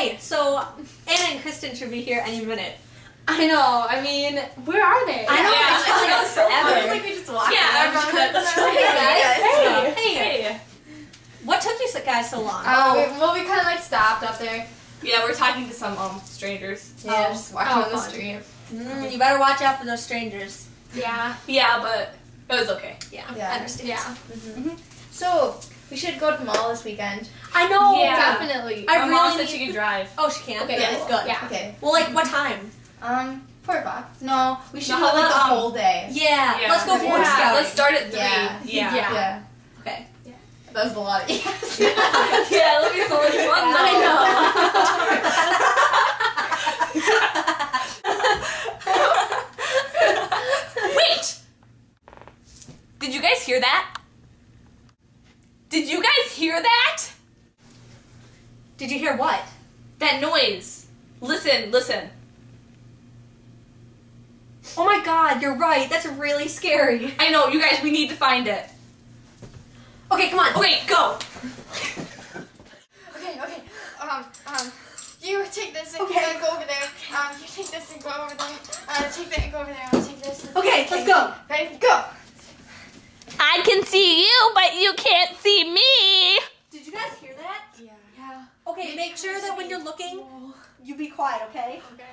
Okay, so Anna and Kristen should be here any minute. I know. I mean, where are they? I know. Yeah, It's telling us forever. I like we just walked. Yeah, in. that's Hey guys. Hey. Hey. What took you guys so long? Well, we kind of like stopped up there. Yeah, we're talking to some strangers. Yeah, Oh. just walking on the fun. street. You better watch out for those strangers. Yeah. Yeah, but it was okay. Yeah, Yeah. I understand. Yeah. So we should go to the mall this weekend. I know. Yeah. Definitely. I My really mom said need- she can drive. Oh, she can? Okay, Yeah, cool. good. Yeah. Okay. Well, like, what time? 4 o'clock. No, we should No, do it like the um, whole day. Yeah, Yeah. let's go Boy Yeah, Scouting. Let's start at 3. Yeah. Yeah. Yeah. Okay. That was a lot of yes. Yeah, it'll be so much fun though. Wait! Did you guys hear that? Did you guys hear that? Did you hear what? That noise. Listen, listen. Oh my god, you're right. That's really scary. I know, you guys, we need to find it. Okay, come on. Okay, go. Okay. You take this and Okay. go over there. You take this and go over there. Take that and go over there. I'll take this. Okay, let's go. Ready? Go. I can see you, but you can't see me. Did you guys hear that? Yeah. Okay, make sure that when you're looking, you be quiet, okay? Okay.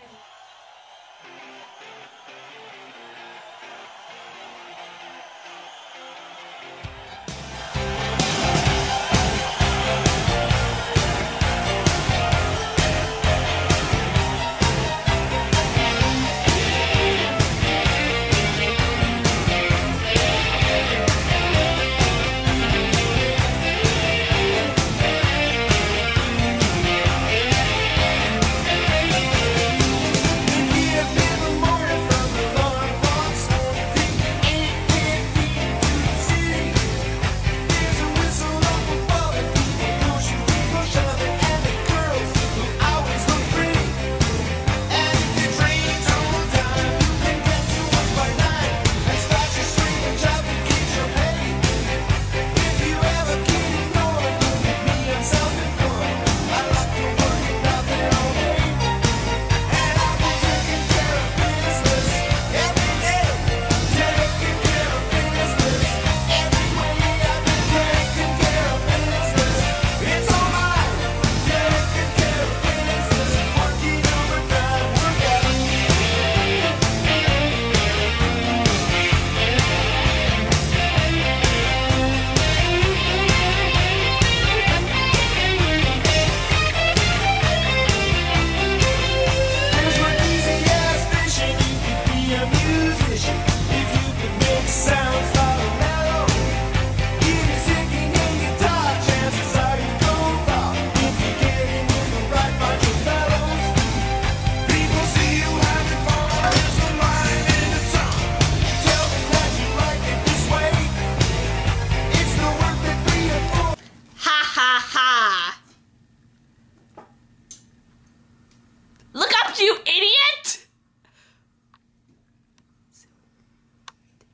Look up, you idiot!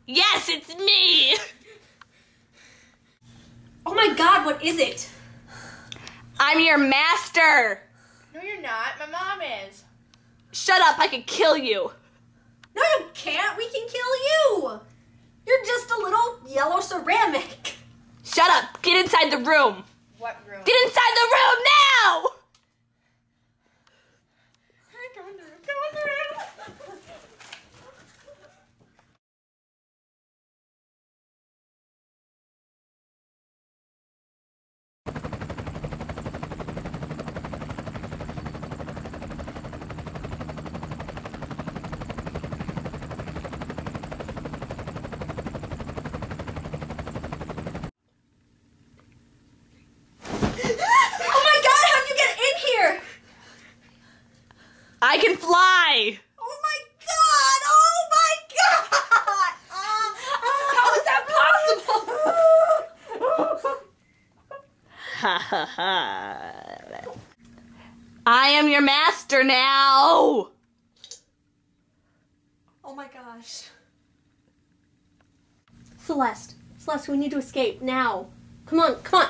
Yes, it's me! Oh my god, what is it? I'm your master! No, you're not. My mom is. Shut up, I could kill you! No, you can't. We can kill you. You're just a little yellow ceramic. Shut up! Get inside the room! What room? Get inside the room now! Come in the room. Come in the room. Oh my god, how'd you get in here? I can fly! Oh my god! Oh my god! How is that possible? Ha ha ha. I am your master now! Oh my gosh. Celeste. Celeste, we need to escape now. Come on, come on.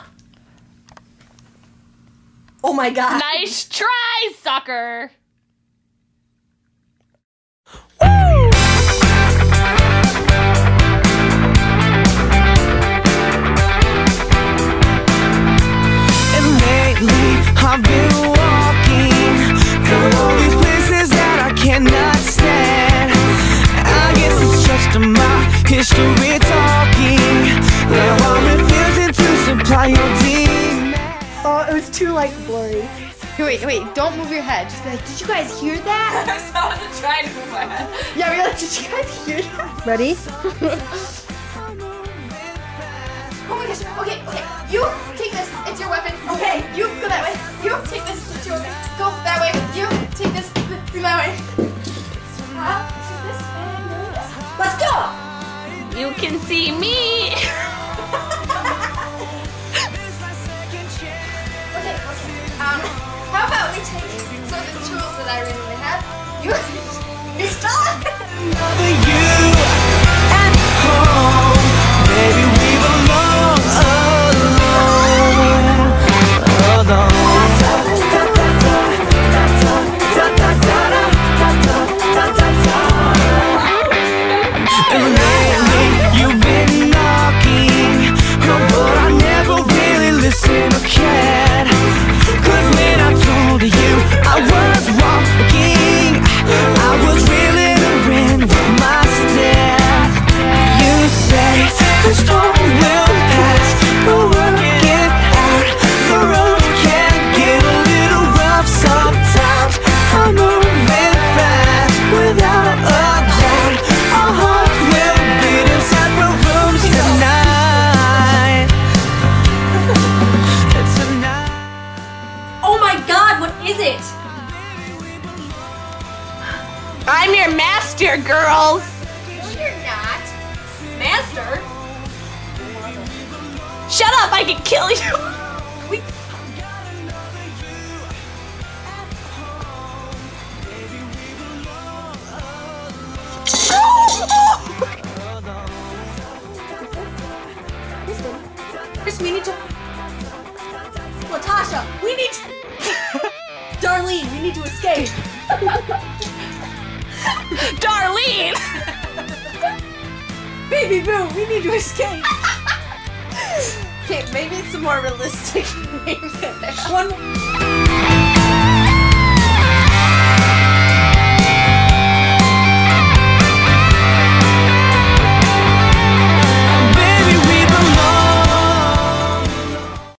Oh my god. Nice try, sucker. I've been walking through all these places that I cannot stand. I guess it's just my history talking. Now I'm refusing to supply your demons. Oh, it was too like blurry. Wait, don't move your head. Just be like, did you guys hear that? I was about to try to move my head. Yeah, we're like, did you guys hear that? Ready? Oh my gosh, okay, you take this, it's your weapon. Okay, you go that way. You take this, it's your weapon. Go that way. You take this, go that way. Take this and go this. Let's go! You can see me. Okay, how about we take some of the tools that I really have. You stop! You at home, baby, we belong alone. And lately you've been knocking, but I never really listened or cared. 'Cause when I told you I was walking, I was reeling in with my step. You say the storm will pass, but work it out. The road can get a little rough sometimes. I'm moving fast without a doubt. Our hearts will beat in separate rooms tonight. Tonight. Oh my god, what is it? I'm your master, girls. No, you're not. Master? Shut up, I can kill you. Kristen, we need to... Latasha, we need to... Darlene, we need to escape. Darlene. Baby Boo, we need to escape. Okay, maybe some more realistic names in there. One...